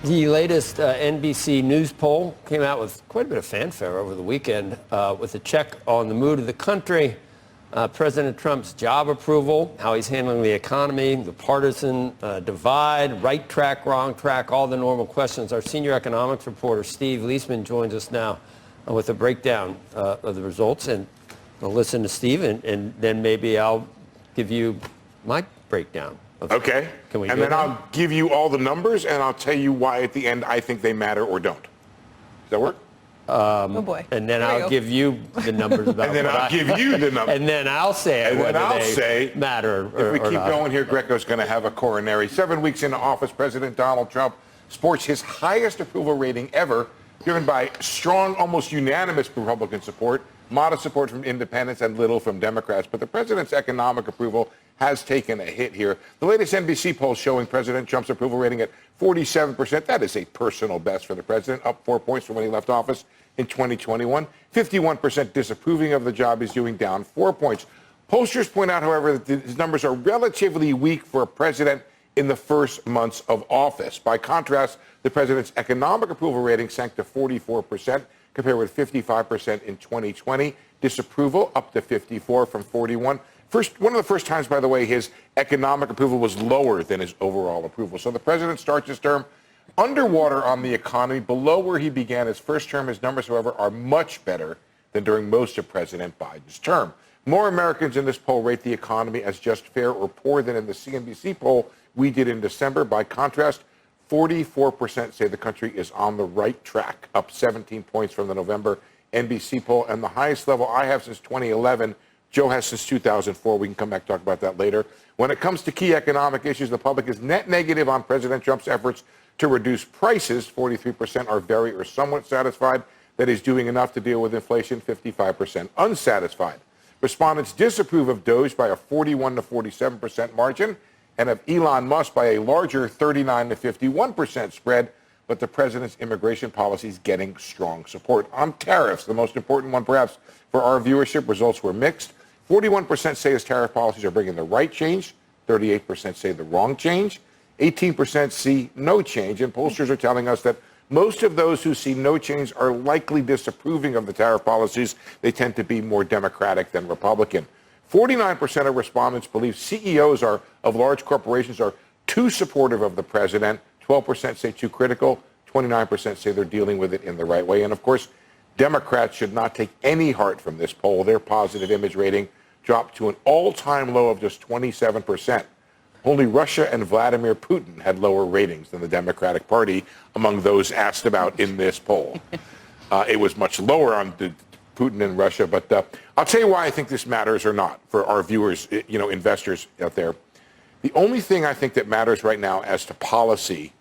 The latest NBC News poll came out with quite a bit of fanfare over the weekend with a check on the mood of the country, President Trump's job approval, how he's handling the economy, the partisan divide, right track, wrong track, all the normal questions. Our senior economics reporter, Steve Leisman, joins us now with a breakdown of the results. And we'll listen to Steve, and then maybe I'll give you my breakdown. Okay. Can we and then I'll give you all the numbers, and I'll tell you why at the end I think they matter or don't. Does that work? Oh boy. And then I'll give you the numbers about and then I'll give you the numbers. And then I'll say whether they matter or if we keep not. going here, Greco's going to have a coronary. 7 weeks into office, President Donald Trump sports his highest approval rating ever, driven by strong, almost unanimous Republican support, modest support from independents, and little from Democrats. But the president's economic approval has taken a hit here. The latest NBC poll showing President Trump's approval rating at 47%. That is a personal best for the president, up 4 points from when he left office in 2021. 51% disapproving of the job he's doing, down 4 points. Pollsters point out, however, that these numbers are relatively weak for a president in the first months of office. By contrast, the president's economic approval rating sank to 44%, compared with 55% in 2020. Disapproval up to 54 from 41. One of the first times, by the way, his economic approval was lower than his overall approval. So the president starts his term underwater on the economy, below where he began his first term. His numbers, however, are much better than during most of President Biden's term. More Americans in this poll rate the economy as just fair or poor than in the CNBC poll we did in December. By contrast, 44% say the country is on the right track, up 17 points from the November NBC poll, and the highest level I have since 2011. Joe has since 2004. We can come back and talk about that later. When it comes to key economic issues, the public is net negative on President Trump's efforts to reduce prices. 43% are very or somewhat satisfied that he's doing enough to deal with inflation. 55% unsatisfied. Respondents disapprove of DOGE by a 41 to 47% margin, and of Elon Musk by a larger 39 to 51% spread. But the president's immigration policy is getting strong support. On tariffs, the most important one perhaps for our viewership, results were mixed. 41% say his tariff policies are bringing the right change. 38% say the wrong change. 18% see no change. And pollsters are telling us that most of those who see no change are likely disapproving of the tariff policies. They tend to be more Democratic than Republican. 49% of respondents believe CEOs of large corporations are too supportive of the president. 12% say too critical. 29% say they're dealing with it in the right way. And of course, Democrats should not take any heart from this poll. Their positive image rating dropped to an all-time low of just 27%. Only Russia and Vladimir Putin had lower ratings than the Democratic Party among those asked about in this poll. It was much lower on Putin and Russia, but I'll tell you why I think this matters or not for our viewers, investors out there. The only thing I think that matters right now as to policy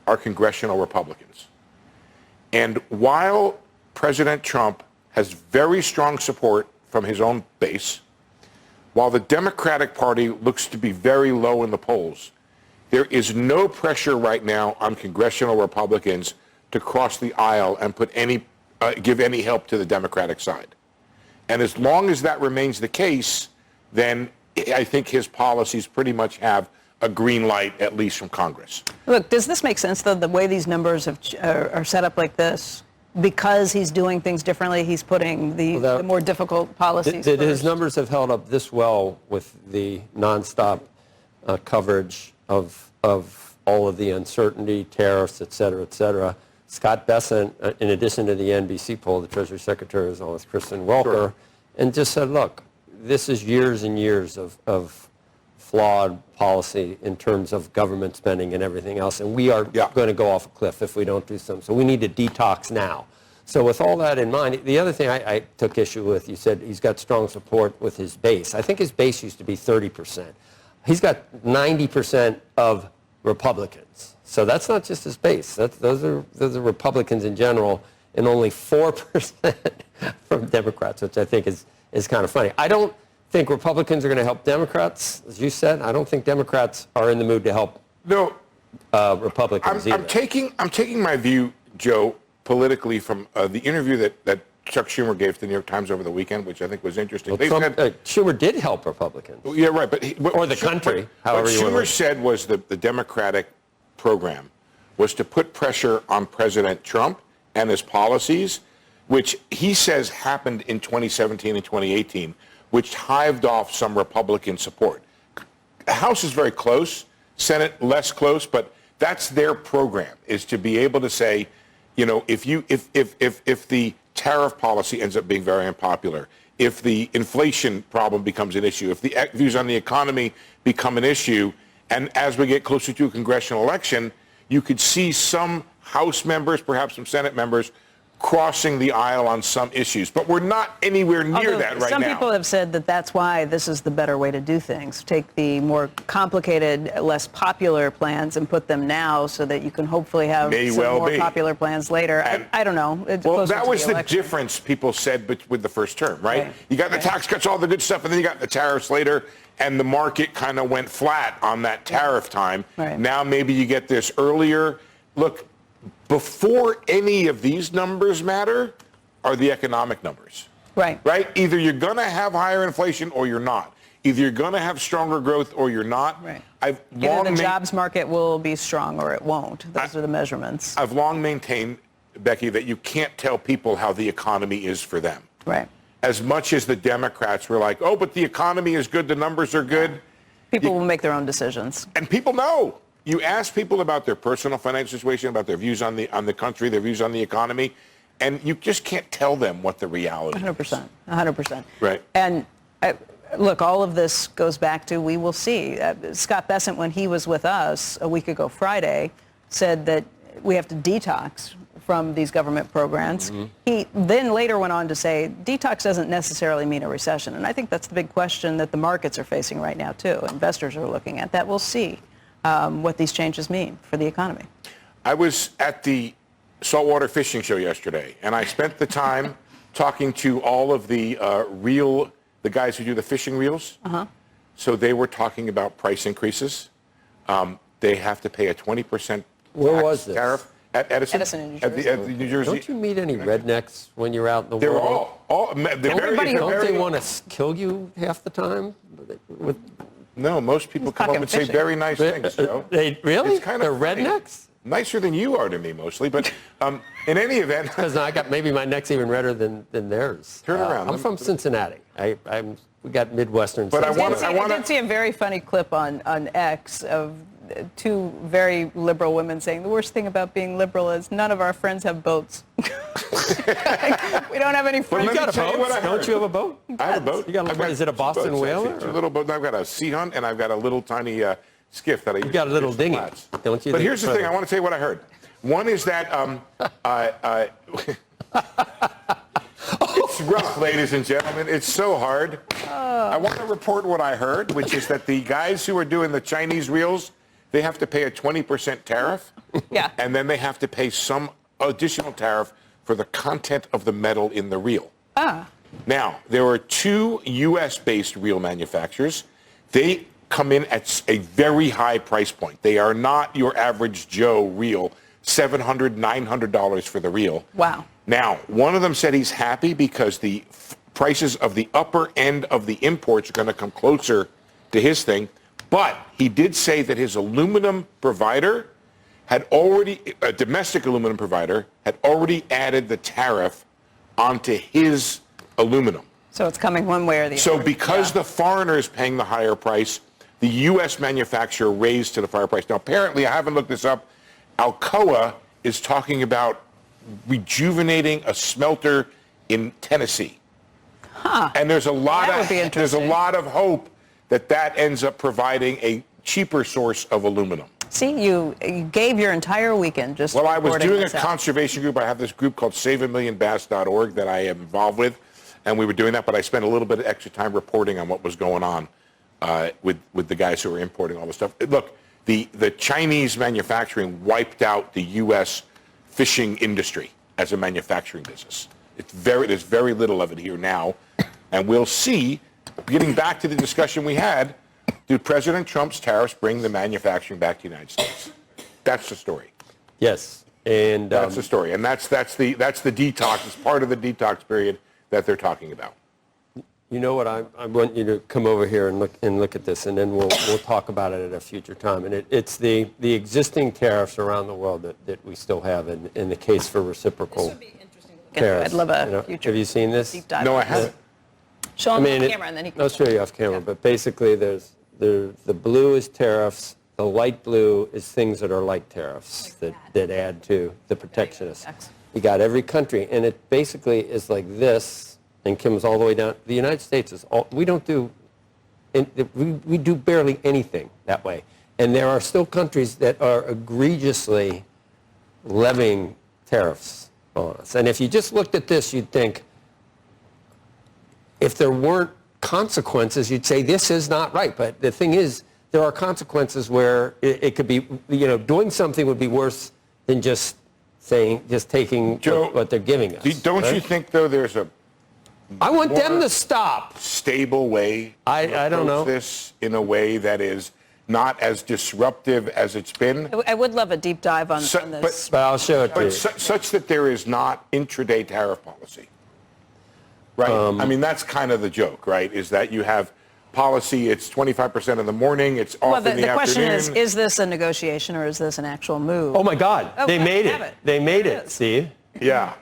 are congressional Republicans. And while President Trump has very strong support from his own base, while the Democratic Party looks to be very low in the polls, there is no pressure right now on congressional Republicans to cross the aisle and give any help to the Democratic side. And as long as that remains the case, then I think his policies pretty much have a green light, at least from Congress. Look, does this make sense, though, the way these numbers are set up like this? Because he's doing things differently, he's putting the more difficult policies first. His numbers have held up this well with the nonstop coverage of all of the uncertainty, tariffs, et cetera, et cetera. Scott Bessent, in addition to the NBC poll, the Treasury Secretary was on with Kristen Welker, and just said, look, this is years and years of flawed policy in terms of government spending and everything else, and we are going to go off a cliff if we don't do something. So we need to detox now. So with all that in mind, the other thing I took issue with, you said he's got strong support with his base. I think his base used to be 30%. He's got 90% of Republicans. So that's not just his base. Those are Republicans in general, and only 4% from Democrats, which I think is kind of funny. I don't think Republicans are going to help Democrats, as you said. I don't think Democrats are in the mood to help Republicans either. I'm taking my view, Joe, politically from the interview that Chuck Schumer gave to the New York Times over the weekend, which I think was interesting. Well, Schumer did help Republicans. Yeah, right. Or the country, however you want to. What Schumer said was the Democratic program was to put pressure on President Trump and his policies, which he says happened in 2017 and 2018, which hived off some Republican support. The House is very close, Senate less close, but that's their program, is to be able to say, you know, if the tariff policy ends up being very unpopular, if the inflation problem becomes an issue, if the views on the economy become an issue, and as we get closer to a congressional election, you could see some House members, perhaps some Senate members, crossing the aisle on some issues. But we're not anywhere near that right now. Some people have said that that's why this is the better way to do things. Take the more complicated, less popular plans and put them now so that you can hopefully have some more popular plans later. I don't know. Well, that was the difference people said with the first term, right? You got the tax cuts, all the good stuff, and then you got the tariffs later, and the market kind of went flat on that tariff time. Now maybe you get this earlier. Look, before any of these numbers matter are the economic numbers. Right? Either you're going to have higher inflation or you're not. Either you're going to have stronger growth or you're not. Either the jobs market will be strong or it won't. Those are the measurements. I've long maintained, Becky, that you can't tell people how the economy is for them. As much as the Democrats were like, oh, but the economy is good, the numbers are good. People will make their own decisions. And people know. You ask people about their personal financial situation, about their views on the country, their views on the economy, and you just can't tell them what the reality is. 100%. And look, all of this goes back to we will see. Scott Bessent, when he was with us a week ago Friday, said that we have to detox from these government programs. He then later went on to say detox doesn't necessarily mean a recession. And I think that's the big question that the markets are facing right now, too. Investors are looking at that. We'll see what these changes mean for the economy. I was at the saltwater fishing show yesterday, and I spent the time talking to all of the the guys who do the fishing reels. So they were talking about price increases. They have to pay a 20% tariff at Edison, in New Jersey. At the New Jersey. Don't you meet any rednecks when you're out in the They're world? don't they want to kill you half the time? No, most people come up and say very nice things, Joe. Really? It's kind of They're rednecks? Nicer than you are to me, mostly. But in any event... Because I got maybe my neck's even redder than theirs. Turn around. I'm from Cincinnati. We got Midwestern. But I did see a very funny clip on X of two very liberal women saying the worst thing about being liberal is none of our friends have boats. We don't have any friends. You got a boat? Don't you have a boat? I have a boat. Is it a Boston whaler? Two little boats. I've got a sea hunt and I've got a little tiny skiff that I use. You got a little dinghy, don't you? But here's the thing. I want to tell you what I heard. One is that it's rough, ladies and gentlemen. It's so hard. I want to report what I heard, which is that the guys who are doing the Chinese reels, they have to pay a 20% tariff. And then they have to pay some additional tariff for the content of the metal in the reel. Now, there are two U.S.-based reel manufacturers. They come in at a very high price point. They are not your average Joe reel, $700, $900 for the reel. Wow. Now, one of them said he's happy because the prices of the upper end of the imports are going to come closer to his thing. But he did say that his aluminum provider had already, a domestic aluminum provider, had already added the tariff onto his aluminum. So it's coming one way or the other. So because the foreigner is paying the higher price, the U.S. manufacturer raised to the higher price. Now, apparently, I haven't looked this up, Alcoa is talking about rejuvenating a smelter in Tennessee. And there's a lot of hope that ends up providing a cheaper source of aluminum. See, you gave your entire weekend just Well, I was doing a conservation group. I have this group called SaveAMillionBass.org that I am involved with, and we were doing that, but I spent a little bit of extra time reporting on what was going on with the guys who were importing all this stuff. Look, the Chinese manufacturing wiped out the U.S. fishing industry as a manufacturing business. There's very little of it here now, and we'll see, getting back to the discussion we had, do President Trump's tariffs bring the manufacturing back to the United States? That's the story. Yes, and that's the story, and that's the detox. It's part of the detox period that they're talking about. You know what? I want you to come over here and look at this, and then we'll talk about it at a future time. And it's the existing tariffs around the world that we still have in the case for reciprocal This would be interesting to look at. tariffs. I'd love a future. Have you seen this? Deep dive. No, I haven't. Show him on camera, and then he can. I'll show you off camera. But basically, the blue is tariffs. The light blue is things that are like tariffs that add to the protectionist. You got every country, and it basically is like this. And comes all the way down. The United States is all, we don't do, we do barely anything that way. And there are still countries that are egregiously levying tariffs on us. And if you just looked at this, you'd think, if there weren't consequences, you'd say this is not right. But the thing is, there are consequences where it could be, doing something would be worse than just taking Joe, what they're giving us. Don't you think, though, there's a I want them to stop. stable way I don't know. this in a way that is not as disruptive as it's been? I would love a deep dive on this. But I'll show it to But you. such that there is not intraday tariff policy, right? I mean, that's kind of the joke, right? Is that you have policy, it's 25% in the morning, it's off in the afternoon. The question is this a negotiation or is this an actual move? Oh, my God. They made it. They made it, Steve. Yeah.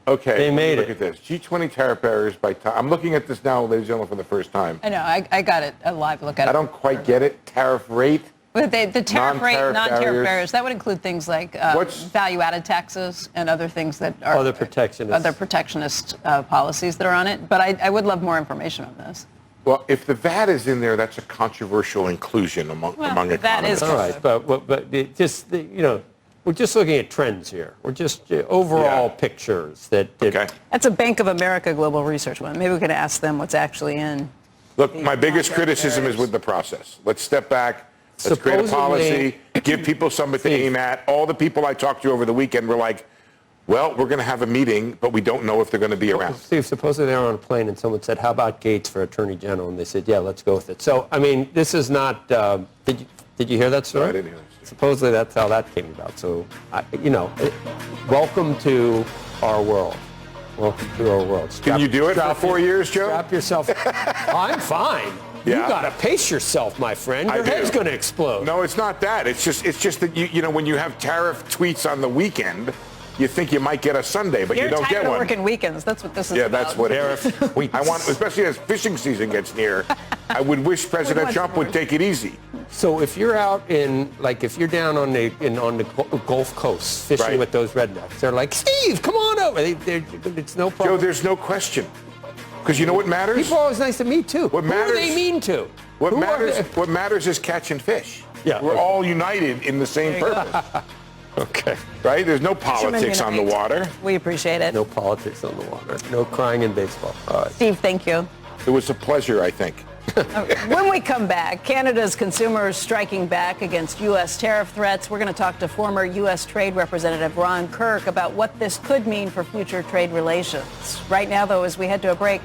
Okay. They made look it. at this. G20 tariff barriers by time. I'm looking at this now, ladies and gentlemen, for the first time. I know. I got it. A live look at it. I don't quite get it. Tariff rate. But the tariff rate, Non-tariff non-tariff barriers. barriers, that would include things like value-added taxes and other things that are Other protectionist policies that are on it. But I would love more information on this. Well, if the VAT is in there, that's a controversial inclusion among that is economists. All right. But we're just looking at trends here. We're just overall pictures that. Okay. That's a Bank of America global research one. Maybe we could ask them what's actually in. Look, my biggest criticism is with the process. Let's step back. Let's create a policy. Give people something to aim at. All the people I talked to over the weekend were like, well, we're going to have a meeting, but we don't know if they're going to be around. Steve, supposedly they were on a plane and someone said, how about Gates for Attorney General? And they said, yeah, let's go with it. So, I mean, this is not, did you hear that story? No, I didn't hear that. Supposedly that's how that came about. So, welcome to our world. Welcome to our world. Can you do it for 4 years, Joe? Strap yourself. I'm fine. Yeah. You got to pace yourself, my friend. Your head's going to explode. No, it's not that. It's just that when you have tariff tweets on the weekend, you think you might get a Sunday, but you don't get one. You're tired of working weekends. That's what this is Yeah, about. that's what it is. I want, especially as fishing season gets near, I would wish President Trump would take it easy. So if you're out if you're down on the Gulf Coast fishing with those rednecks, they're like, Steve, come on over. It's no problem. Joe, there's no question. Because you know what matters? People are always nice to me, too. Who are they mean to? What matters is catching fish. Yeah. We're all united in the same purpose. Okay. Right? There's no politics on the water. We appreciate it. No politics on the water. No crying in baseball. All right. Steve, thank you. It was a pleasure, I think. When we come back, Canada's consumers striking back against U.S. tariff threats. We're going to talk to former U.S. Trade Representative Ron Kirk about what this could mean for future trade relations. Right now, though, as we head to a break.